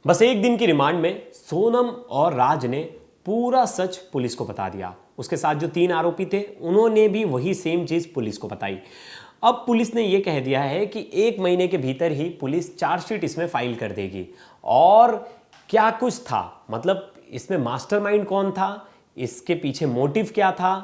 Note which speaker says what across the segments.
Speaker 1: बस एक दिन की रिमांड में सोनम और राज ने पूरा सच पुलिस को बता दिया। उसके साथ जो 3 आरोपी थे उन्होंने भी वही सेम चीज पुलिस को बताई। अब पुलिस ने यह कह दिया है कि 1 महीने के भीतर ही पुलिस चार्जशीट इसमें फाइल कर देगी। और क्या कुछ था, मतलब इसमें मास्टरमाइंड कौन था, इसके पीछे मोटिव क्या था,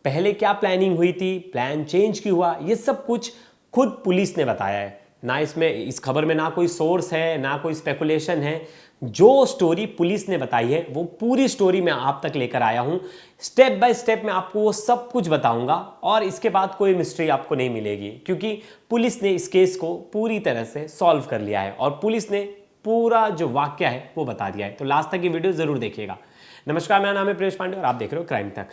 Speaker 1: पहले क्या प्लानिंग हुई थी, प्लान चेंज क्यों हुआ, ये सब कुछ खुद पुलिस ने बताया है। ना इसमें, इस खबर में ना कोई सोर्स है ना कोई स्पेकुलेशन है। जो स्टोरी पुलिस ने बताई है वो पूरी स्टोरी मैं आप तक लेकर आया हूं। स्टेप बाय स्टेप मैं आपको वो सब कुछ बताऊंगा और इसके बाद कोई मिस्ट्री आपको नहीं मिलेगी, क्योंकि पुलिस ने इस केस को पूरी तरह से सॉल्व कर लिया है और पुलिस ने पूरा जो वाक्य है वो बता दिया है। तो लास्ट तक ये वीडियो जरूर देखिएगा। नमस्कार, मेरा नाम है प्रेश पांडे और आप देख रहे हो क्राइम तक।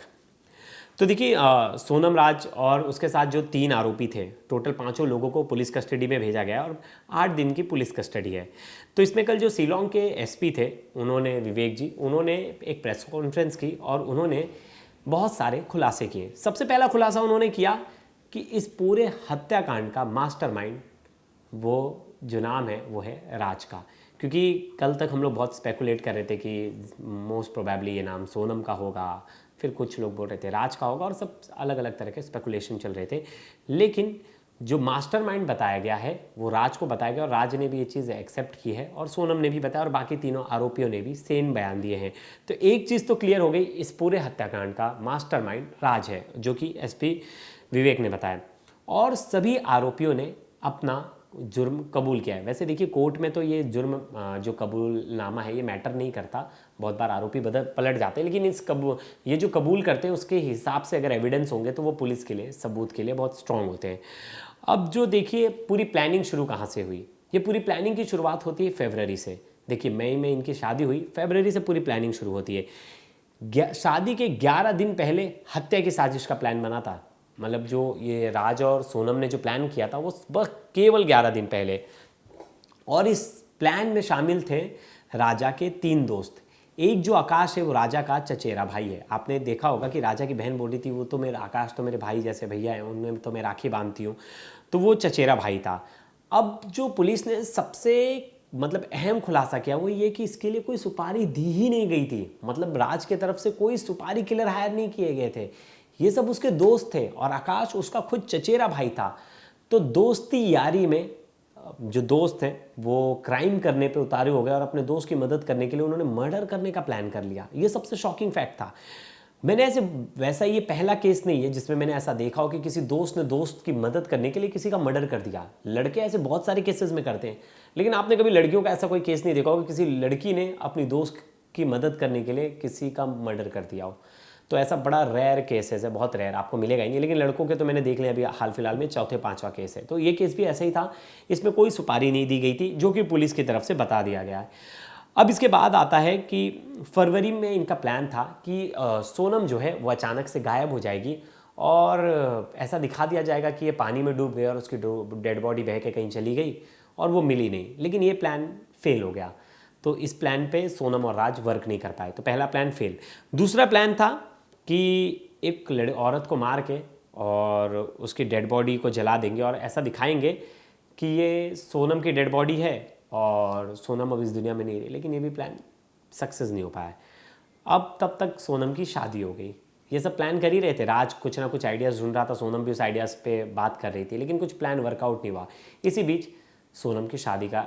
Speaker 1: तो देखिए, सोनम, राज और उसके साथ जो 3 आरोपी थे, टोटल 5 लोगों को पुलिस कस्टडी में भेजा गया और 8 दिन की पुलिस कस्टडी है। तो इसमें कल जो शिलोंग के एसपी थे, उन्होंने, विवेक जी, उन्होंने एक प्रेस कॉन्फ्रेंस की और उन्होंने बहुत सारे खुलासे किए। सबसे पहला खुलासा उन्होंने किया कि इस पूरे हत्याकांड का मास्टरमाइंड, वो जो नाम है वो है राज का। क्योंकि कल तक हम लोग बहुत स्पेकुलेट कर रहे थे कि मोस्ट प्रोबेबली ये नाम सोनम का होगा, फिर कुछ लोग बोल रहे थे राज का होगा, और सब अलग अलग तरह के स्पेकुलेशन चल रहे थे। लेकिन जो मास्टरमाइंड बताया गया है वो राज को बताया गया और राज ने भी ये चीज़ एक्सेप्ट की है और सोनम ने भी बताया और बाकी तीनों आरोपियों ने भी सेम बयान दिए हैं। तो एक चीज़ तो क्लियर हो गई, इस पूरे हत्याकांड का मास्टरमाइंड राज है, जो कि एसपी विवेक ने बताया। और सभी आरोपियों ने अपना जुर्म कबूल किया है। वैसे देखिए, कोर्ट में तो ये जुर्म जो कबूलनामा है ये मैटर नहीं करता, बहुत बार आरोपी बदल पलट जाते हैं, लेकिन ये जो कबूल करते हैं उसके हिसाब से अगर एविडेंस होंगे तो वो पुलिस के लिए, सबूत के लिए बहुत स्ट्रांग होते हैं। अब जो देखिए, पूरी प्लानिंग शुरू कहाँ से हुई, ये पूरी प्लानिंग की शुरुआत होती है फरवरी से। देखिए, मई में इनकी शादी हुई, फरवरी से पूरी प्लानिंग शुरू होती है। शादी के 11 दिन पहले हत्या की साजिश का प्लान बना था। मतलब जो ये राज और सोनम ने जो प्लान किया था वो बस केवल 11 दिन पहले। और इस प्लान में शामिल थे राजा के 3 दोस्त। एक जो आकाश है वो राजा का चचेरा भाई है। आपने देखा होगा कि राजा की बहन बोल रही थी वो तो मेरा आकाश तो मेरे भाई जैसे भैया है, उनमें तो मैं राखी बांधती हूँ, तो वो चचेरा भाई था। अब जो पुलिस ने सबसे मतलब अहम खुलासा किया वो ये कि इसके लिए कोई सुपारी दी ही नहीं गई थी। मतलब राज के तरफ से कोई सुपारी किलर हायर नहीं किए गए थे, ये सब उसके दोस्त थे और आकाश उसका खुद चचेरा भाई था। तो दोस्ती यारी में जो दोस्त हैं वो क्राइम करने पे उतारे हो गए और अपने दोस्त की मदद करने के लिए उन्होंने मर्डर करने का प्लान कर लिया। ये सबसे शॉकिंग फैक्ट था। मैंने ऐसे, वैसा ये पहला केस नहीं है जिसमें मैंने ऐसा देखा हो कि किसी दोस्त ने दोस्त की मदद करने के लिए किसी का मर्डर कर दिया। लड़के ऐसे बहुत सारे केसेस में करते हैं, लेकिन आपने कभी लड़कियों का ऐसा कोई केस नहीं देखा हो कि किसी लड़की ने अपनी दोस्त की मदद करने के लिए किसी का मर्डर कर दिया हो। तो ऐसा बड़ा रेयर केसेस है, बहुत रेयर, आपको मिलेगा ही नहीं। लेकिन लड़कों के तो मैंने देख लिया, अभी हाल फिलहाल में 4-5वां केस है। तो ये केस भी ऐसा ही था, इसमें कोई सुपारी नहीं दी गई थी, जो कि पुलिस की तरफ से बता दिया गया है। अब इसके बाद आता है कि फरवरी में इनका प्लान था कि सोनम जो है वो अचानक से गायब हो जाएगी और ऐसा दिखा दिया जाएगा कि ये पानी में डूब गई और उसकी डेड बॉडी बह के कहीं चली गई और वो मिली नहीं। लेकिन ये प्लान फेल हो गया। तो इस प्लान पे सोनम और राज वर्क नहीं कर पाए, तो पहला प्लान फेल। दूसरा प्लान था कि एक औरत को मार के और उसकी डेड बॉडी को जला देंगे और ऐसा दिखाएंगे कि ये सोनम की डेड बॉडी है और सोनम अब इस दुनिया में नहीं रही। लेकिन ये भी प्लान सक्सेस नहीं हो पाया। अब तब तक सोनम की शादी हो गई। ये सब प्लान कर ही रहे थे, राज कुछ ना कुछ आइडियाज़ ढूंढ रहा था, सोनम भी उस आइडियाज़ पे बात कर रही थी, लेकिन कुछ प्लान वर्कआउट नहीं हुआ। इसी बीच सोनम की शादी का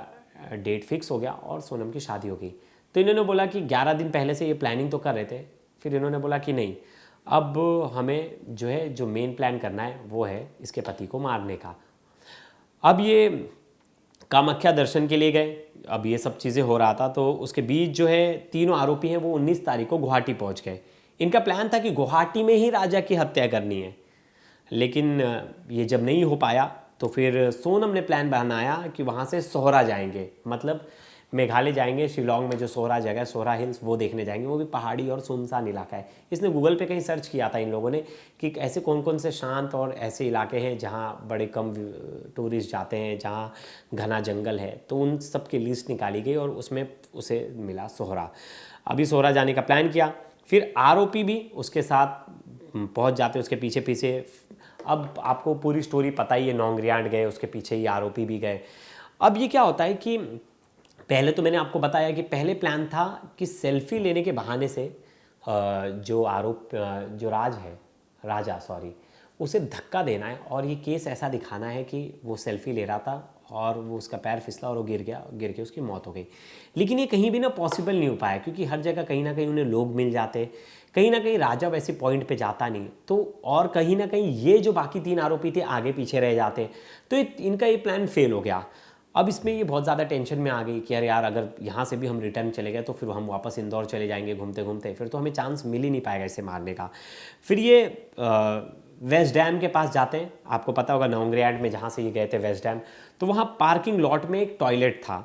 Speaker 1: डेट फिक्स हो गया और सोनम की शादी हो गई। तो इन्होंने बोला कि 11 दिन पहले से ये प्लानिंग तो कर रहे थे, फिर इन्होंने बोला कि नहीं, अब हमें जो है जो मेन प्लान करना है वो है इसके पति को मारने का। अब ये कामाख्या दर्शन के लिए गए, अब ये सब चीज़ें हो रहा था। तो उसके बीच जो है तीनों आरोपी हैं वो 19 तारीख को गुवाहाटी पहुंच गए। इनका प्लान था कि गुवाहाटी में ही राजा की हत्या करनी है, लेकिन ये जब नहीं हो पाया तो फिर सोनम ने प्लान बनाया कि वहाँ से सोहरा जाएंगे, मतलब मेघालय जाएंगे, शिलोंग में जो सोहरा जगह है, सोहरा हिल्स, वो देखने जाएंगे। वो भी पहाड़ी और सुनसान इलाका है। इसने गूगल पे कहीं सर्च किया था इन लोगों ने कि ऐसे कौन कौन से शांत और ऐसे इलाके हैं जहाँ बड़े कम टूरिस्ट जाते हैं, जहाँ घना जंगल है। तो उन सब की लिस्ट निकाली गई और उसमें उसे मिला सोहरा। अभी सोहरा जाने का प्लान किया, फिर आरोपी भी उसके साथ पहुँच जाते उसके पीछे पीछे। अब आपको पूरी स्टोरी पता ही है, नोंगरियांड गए, उसके पीछे ही आरोपी भी गए। अब ये क्या होता है कि पहले तो मैंने आपको बताया कि पहले प्लान था कि सेल्फी लेने के बहाने से जो राजा सॉरी, उसे धक्का देना है और ये केस ऐसा दिखाना है कि वो सेल्फी ले रहा था और वो उसका पैर फिसला और वो गिर के उसकी मौत हो गई। लेकिन ये कहीं भी ना पॉसिबल नहीं हो पाया, क्योंकि हर जगह कहीं ना कहीं उन्हें लोग मिल जाते, कहीं ना कहीं राजा वैसे पॉइंट पे जाता नहीं, तो और कहीं ना कहीं ये जो बाकी 3 आरोपी थे आगे पीछे रह जाते, तो इनका ये प्लान फेल हो गया। अब इसमें ये बहुत ज़्यादा टेंशन में आ गई कि अरे यार, अगर यहाँ से भी हम रिटर्न चले गए तो फिर हम वापस इंदौर चले जाएंगे घूमते घूमते, फिर तो हमें चांस मिल ही नहीं पाएगा इसे मारने का। फिर ये वेस्ट डैम के पास जाते हैं। आपको पता होगा नौंगरियाड में जहाँ से ये गए थे वेस्ट डैम, तो वहाँ पार्किंग लॉट में एक टॉयलेट था।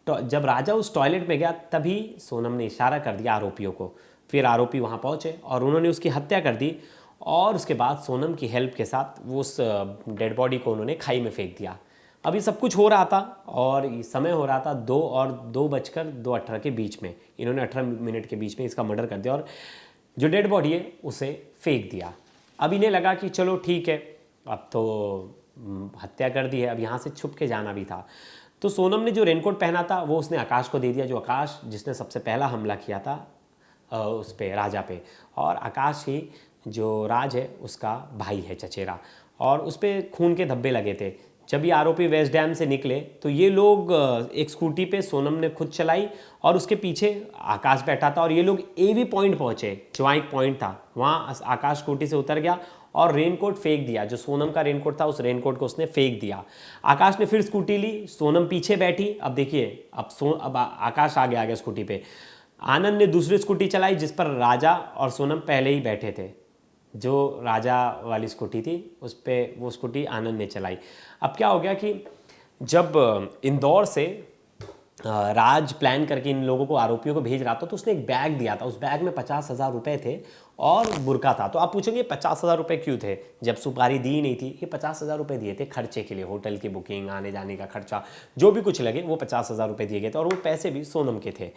Speaker 1: तो जब राजा उस टॉयलेट में गया तभी सोनम ने इशारा कर दिया आरोपियों को। फिर आरोपी वहाँ पहुँचे और उन्होंने उसकी हत्या कर दी, और उसके बाद सोनम की हेल्प के साथ वो उस डेड बॉडी को उन्होंने खाई में फेंक दिया। अब ये सब कुछ हो रहा था और ये समय हो रहा था 2:02 के बीच में। इन्होंने 18 मिनट के बीच में इसका मर्डर कर दिया और जो डेड बॉडी है उसे फेंक दिया। अब इन्हें लगा कि चलो ठीक है, अब तो हत्या कर दी है, अब यहाँ से छुप के जाना भी था। तो सोनम ने जो रेनकोट पहना था वो उसने आकाश को दे दिया, जो आकाश जिसने सबसे पहला हमला किया था उस पे, राजा पे। और आकाश ही जो राज है उसका भाई है, चचेरा, और उस पर खून के धब्बे लगे थे। जब ये आरोपी वेस्ट डैम से निकले तो ये लोग एक स्कूटी पे सोनम ने खुद चलाई और उसके पीछे आकाश बैठा था, और ये लोग एवी पॉइंट पहुंचे, जो वहाँ एक पॉइंट था, वहाँ आकाश स्कूटी से उतर गया और रेनकोट फेंक दिया। जो सोनम का रेनकोट था उस रेनकोट को उसने फेंक दिया। आकाश ने फिर स्कूटी ली, सोनम पीछे बैठी। अब देखिए, अब आकाश आगे आ गया स्कूटी पे। आनंद ने दूसरी स्कूटी चलाई जिस पर राजा और सोनम पहले ही बैठे थे। जो राजा वाली स्कूटी थी उस पर वो स्कूटी आनंद ने चलाई। अब क्या हो गया कि जब इंदौर से राज प्लान करके इन लोगों को, आरोपियों को भेज रहा था, तो उसने एक बैग दिया था। उस बैग में 50,000 रुपये थे और बुरका था। तो आप पूछेंगे 50,000 रुपये क्यों थे, जब सुपारी दी नहीं थी? ये 50,000 रुपये दिए थे खर्चे के लिए, होटल की बुकिंग, आने जाने का खर्चा, जो भी कुछ लगे, वो 50,000 रुपये दिए गए थे और वो पैसे भी सोनम के थे।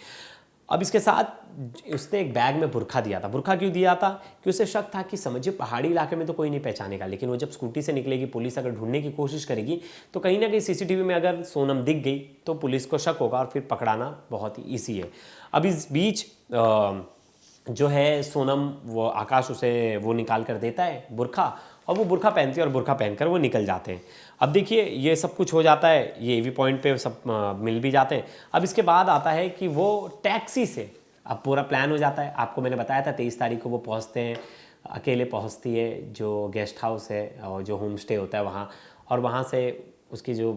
Speaker 1: अब इसके साथ उसने एक बैग में बुरखा दिया था। बुरखा क्यों दिया था? कि उसे शक था कि समझिए पहाड़ी इलाके में तो कोई नहीं पहचानेगा, लेकिन वो जब स्कूटी से निकलेगी, पुलिस अगर ढूंढने की कोशिश करेगी तो कहीं ना कहीं सीसीटीवी में अगर सोनम दिख गई तो पुलिस को शक होगा और फिर पकड़ाना बहुत ही ईजी है। अब इस बीच जो है सोनम, वो आकाश उसे वो निकाल कर देता है बुरखा, और वो बुरखा पहनती है और बुरखा पहनकर वो निकल जाते हैं। अब देखिए ये सब कुछ हो जाता है, ये भी पॉइंट पे सब मिल भी जाते हैं। अब इसके बाद आता है कि वो टैक्सी से, अब पूरा प्लान हो जाता है। आपको मैंने बताया था 23 तारीख को वो पहुंचते हैं, अकेले पहुंचती है जो गेस्ट हाउस है और जो होम स्टे होता है वहाँ, और वहाँ से उसकी जो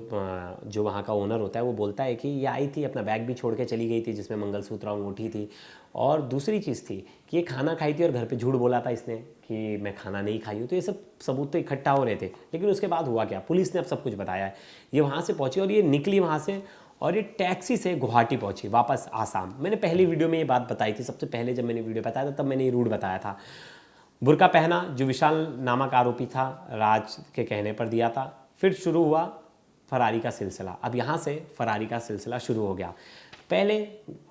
Speaker 1: वहाँ का ओनर होता है वो बोलता है कि ये आई थी, अपना बैग भी छोड़ के चली गई थी जिसमें मंगलसूत्र और अंगूठी थी, और दूसरी चीज़ थी कि ये खाना खाई थी और घर पे झूठ बोला था इसने कि मैं खाना नहीं खाई हूँ। तो ये सब सबूत तो इकट्ठा हो रहे थे, लेकिन उसके बाद हुआ क्या, पुलिस ने अब सब कुछ बताया है। ये वहाँ से पहुँची और ये निकली वहाँ से, और ये टैक्सी से गुवाहाटी पहुँची, वापस आसाम। मैंने पहली वीडियो में ये बात बताई थी, सबसे पहले जब मैंने वीडियो बताया था तब मैंने ये रूट बताया था। बुरका पहना, जो विशाल नामक आरोपी था, राज के कहने पर दिया था। फिर शुरू हुआ फरारी का सिलसिला। अब यहाँ से फरारी का सिलसिला शुरू हो गया। पहले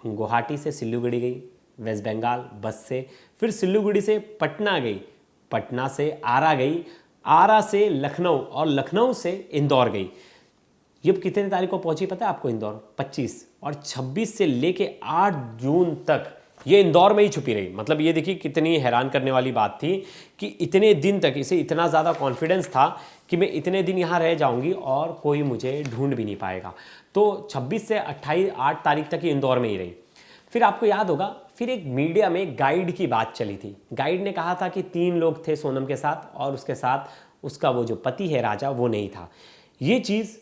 Speaker 1: गुवाहाटी से सिल्लीगुड़ी गई, वेस्ट बंगाल बस से, फिर सिल्लीगुड़ी से पटना गई, पटना से आरा गई, आरा से लखनऊ, और लखनऊ से इंदौर गई। ये कितने तारीख को पहुंची पता है आपको इंदौर? 25, और 26 से लेके 8 जून तक ये इंदौर में ही छुपी रही। मतलब ये देखिए कितनी हैरान करने वाली बात थी कि इतने दिन तक इसे इतना ज़्यादा कॉन्फिडेंस था कि मैं इतने दिन यहाँ रह जाऊँगी और कोई मुझे ढूंढ भी नहीं पाएगा। तो 26 से 8 तारीख तक ये इंदौर में ही रही। फिर आपको याद होगा, फिर एक मीडिया में गाइड की बात चली थी। गाइड ने कहा था कि 3 लोग थे सोनम के साथ, और उसके साथ उसका वो जो पति है राजा, वो नहीं था। ये चीज़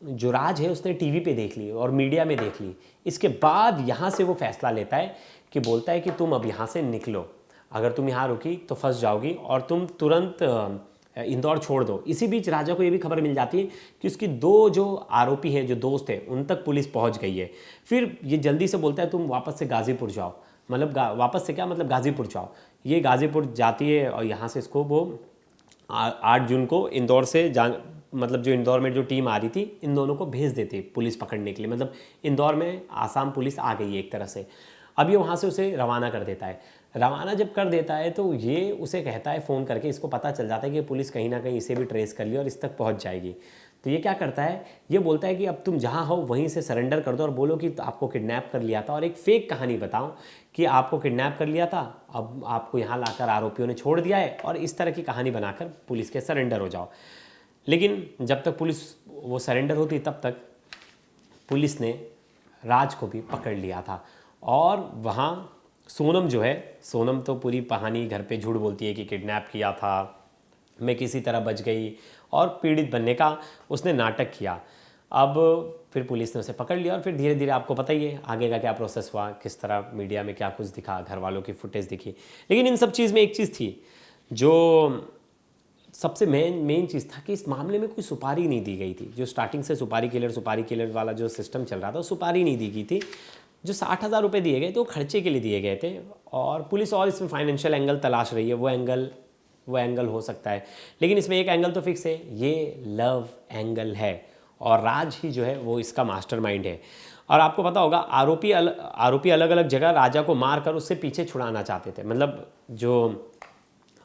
Speaker 1: जो राज है उसने टीवी पे देख ली और मीडिया में देख ली। इसके बाद यहाँ से वो फैसला लेता है कि बोलता है कि तुम अब यहाँ से निकलो, अगर तुम यहाँ रुकी तो फंस जाओगी और तुम तुरंत इंदौर छोड़ दो। इसी बीच राजा को ये भी खबर मिल जाती है कि उसकी 2 जो आरोपी हैं, जो दोस्त हैं, उन तक पुलिस पहुँच गई है। फिर ये जल्दी से बोलता है तुम वापस से गाज़ीपुर जाओ, मतलब वापस से क्या, मतलब गाज़ीपुर जाओ। ये गाज़ीपुर जाती है और यहाँ से इसको वो 8 जून को इंदौर से मतलब जो इंदौर में जो टीम आ रही थी, इन दोनों को भेज देते पुलिस पकड़ने के लिए। मतलब इंदौर में आसाम पुलिस आ गई है एक तरह से। अब ये वहाँ से उसे रवाना कर देता है। रवाना जब कर देता है तो ये उसे कहता है फ़ोन करके, इसको पता चल जाता है कि पुलिस कहीं ना कहीं इसे भी ट्रेस कर ली और इस तक पहुँच जाएगी। तो ये क्या करता है, ये बोलता है कि अब तुम जहाँ हो वहीं से सरेंडर कर दो और बोलो कि आपको किडनैप कर लिया था, और एक फेक कहानी बताओ कि आपको किडनैप कर लिया था, अब आपको यहाँ लाकर आरोपियों ने छोड़ दिया है, और इस तरह की कहानी बनाकर पुलिस के सरेंडर हो जाओ। लेकिन जब तक पुलिस वो सरेंडर होती तब तक पुलिस ने राज को भी पकड़ लिया था। और वहाँ सोनम जो है, सोनम तो पूरी कहानी घर पे झूठ बोलती है कि किडनैप किया था, मैं किसी तरह बच गई, और पीड़ित बनने का उसने नाटक किया। अब फिर पुलिस ने उसे पकड़ लिया और फिर धीरे धीरे आपको पता ही है आगे का क्या प्रोसेस हुआ, किस तरह मीडिया में क्या कुछ दिखा, घर वालों की फुटेज दिखी। लेकिन इन सब चीज़ में एक चीज़ थी जो सबसे मेन चीज़ था कि इस मामले में कोई सुपारी नहीं दी गई थी। जो स्टार्टिंग से सुपारी किलर वाला जो सिस्टम चल रहा था, सुपारी नहीं दी गई थी। जो 60,000 रुपये दिए गए थे वो खर्चे के लिए दिए गए थे, और पुलिस और इसमें फाइनेंशियल एंगल तलाश रही है, वो एंगल हो सकता है। लेकिन इसमें एक एंगल तो फिक्स है, ये लव एंगल है, और राज ही जो है वो इसका मास्टरमाइंड है। और आपको पता होगा आरोपी अलग अलग जगह राजा को मार कर उससे पीछे छुड़ाना चाहते थे। मतलब जो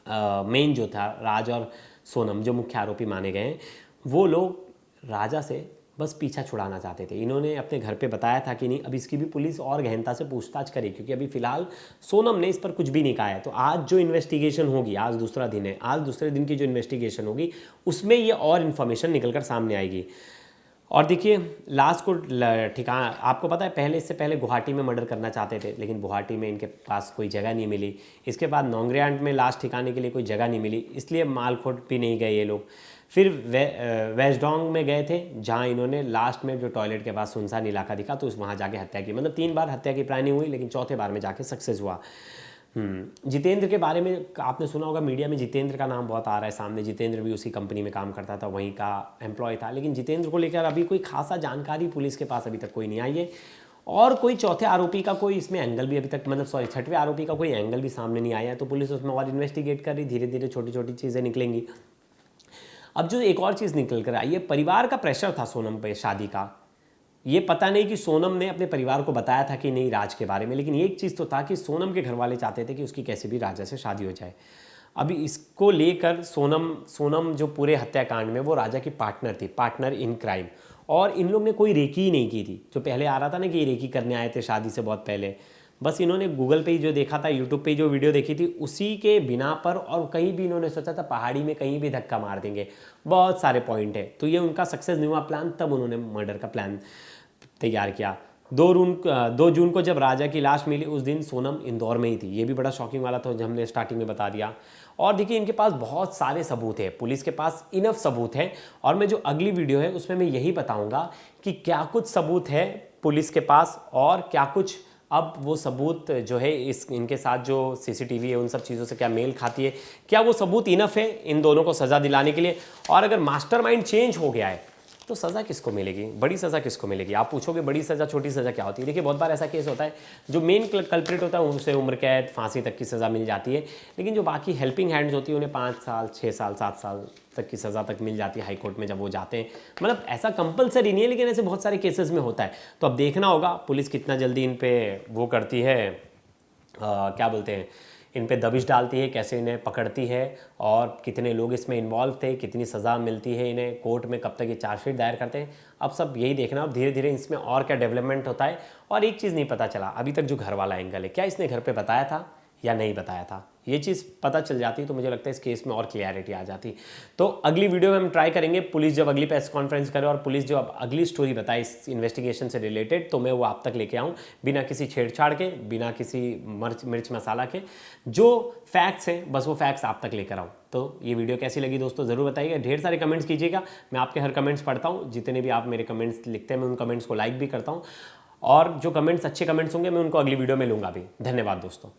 Speaker 1: मेन जो था राज और सोनम जो मुख्य आरोपी माने गए हैं, वो लोग राजा से बस पीछा छुड़ाना चाहते थे। इन्होंने अपने घर पे बताया था कि नहीं, अब इसकी भी पुलिस और गहनता से पूछताछ करे, क्योंकि अभी फिलहाल सोनम ने इस पर कुछ भी नहीं कहा है। तो आज जो इन्वेस्टिगेशन होगी, आज दूसरा दिन है, आज दूसरे दिन की जो इन्वेस्टिगेशन होगी उसमें ये और इन्फॉर्मेशन निकल कर सामने आएगी। और देखिए लास्ट को ठिकाना, आपको पता है पहले, इससे पहले गुवाहाटी में मर्डर करना चाहते थे, लेकिन गुवाहाटी में इनके पास कोई जगह नहीं मिली। इसके बाद नोंगरेआंट में लास्ट ठिकाने के लिए कोई जगह नहीं मिली, इसलिए मालखोट भी नहीं गए ये लोग। फिर वेस्टडोंग में गए थे, जहाँ इन्होंने लास्ट में जो टॉयलेट के पास सुनसान इलाका दिखा तो वहाँ जाके हत्या की। मतलब 3 बार हत्या की प्लानिंग हुई, लेकिन चौथे बार में जाके सक्सेस हुआ। जितेंद्र के बारे में आपने सुना होगा, मीडिया में जितेंद्र का नाम बहुत आ रहा है सामने। जितेंद्र भी उसी कंपनी में काम करता था, वहीं का एम्प्लॉय था, लेकिन जितेंद्र को लेकर अभी कोई खासा जानकारी पुलिस के पास अभी तक कोई नहीं आई है। और कोई चौथे आरोपी का कोई इसमें एंगल भी अभी तक, मतलब सॉरी, छठवें आरोपी का कोई एंगल भी सामने नहीं आया है। तो पुलिस उसमें और इन्वेस्टिगेट कर रही, धीरे धीरे छोटी छोटी चीज़ें निकलेंगी। अब जो एक और चीज़ निकल कर आई है, परिवार का प्रेशर था सोनम पे शादी का। ये पता नहीं कि सोनम ने अपने परिवार को बताया था कि नहीं राज के बारे में, लेकिन एक चीज़ तो था कि सोनम के घर वाले चाहते थे कि उसकी कैसे भी राजा से शादी हो जाए। अभी इसको लेकर सोनम जो पूरे हत्याकांड में वो राजा की पार्टनर थी, पार्टनर इन क्राइम, और इन लोग ने कोई रेकी ही नहीं की थी। जो पहले आ रहा था ना कि ये रेकी करने आए थे शादी से बहुत पहले, बस इन्होंने गूगल पे ही जो देखा था, यूट्यूब पे जो वीडियो देखी थी, उसी के बिना पर, और कहीं भी इन्होंने सोचा था पहाड़ी में कहीं भी धक्का मार देंगे। बहुत सारे पॉइंट है, तो ये उनका सक्सेस नहीं हुआ प्लान, तब उन्होंने मर्डर का प्लान तैयार किया। 2 जून को जब राजा की लाश मिली, उस दिन सोनम इंदौर में ही थी। ये भी बड़ा शॉकिंग वाला था, जो हमने स्टार्टिंग में बता दिया। और देखिए इनके पास बहुत सारे सबूत है, पुलिस के पास इनफ सबूत है। और मैं जो अगली वीडियो है उसमें मैं यही बताऊंगा कि क्या कुछ सबूत है पुलिस के पास, और क्या कुछ अब वो सबूत जो है इनके साथ जो सीसीटीवी है उन सब चीज़ों से क्या मेल खाती है, क्या वो सबूत इनफ है इन दोनों को सज़ा दिलाने के लिए। और अगर मास्टरमाइंड चेंज हो गया है तो सज़ा किसको मिलेगी, बड़ी सज़ा किसको मिलेगी। आप पूछोगे बड़ी सज़ा छोटी सज़ा क्या होती है। देखिए बहुत बार ऐसा केस होता है, जो मेन कल्प्रिट होता है उसे उम्र कैद, फांसी तक की सज़ा मिल जाती है, लेकिन जो बाकी हेल्पिंग हैंड्स होती है उन्हें 5 साल 6 साल 7 साल तक की सज़ा तक मिल जाती है हाई कोर्ट में जब वो जाते हैं। मतलब ऐसा कंपलसरी नहीं है, लेकिन ऐसे बहुत सारे केसेस में होता है। तो अब देखना होगा पुलिस कितना जल्दी इन पर वो करती है, क्या बोलते हैं, इन पे दबिश डालती है, कैसे इन्हें पकड़ती है, और कितने लोग इसमें इन्वॉल्व थे, कितनी सज़ा मिलती है इन्हें, कोर्ट में कब तक ये चार्जशीट दायर करते हैं। अब सब यही देखना, अब धीरे धीरे इसमें और क्या डेवलपमेंट होता है। और एक चीज़ नहीं पता चला अभी तक, जो घर वाला एंगल है, क्या इसने घर पे बताया था या नहीं बताया था, ये चीज़ पता चल जाती तो मुझे लगता है इस केस में और क्लियरिटी आ जाती। तो अगली वीडियो में हम ट्राई करेंगे, पुलिस जब अगली प्रेस कॉन्फ्रेंस करे और पुलिस जो अब अगली स्टोरी बताए इस इन्वेस्टिगेशन से रिलेटेड, तो मैं वो आप तक लेके आऊँ, बिना किसी छेड़छाड़ के, बिना किसी मिर्च मसाला के। जो फैक्ट्स हैं बस वो फैक्ट्स आप तक लेकर आऊँ। तो ये वीडियो कैसी लगी दोस्तों ज़रूर बताइएगा, ढेर सारे कमेंट्स कीजिएगा, मैं आपके हर कमेंट्स पढ़ता हूँ। जितने भी आप मेरे कमेंट्स लिखते हैं मैं उन कमेंट्स को लाइक भी करता हूँ, और जो कमेंट्स अच्छे कमेंट्स होंगे मैं उनको अगली वीडियो में लूँगा भी। धन्यवाद दोस्तों।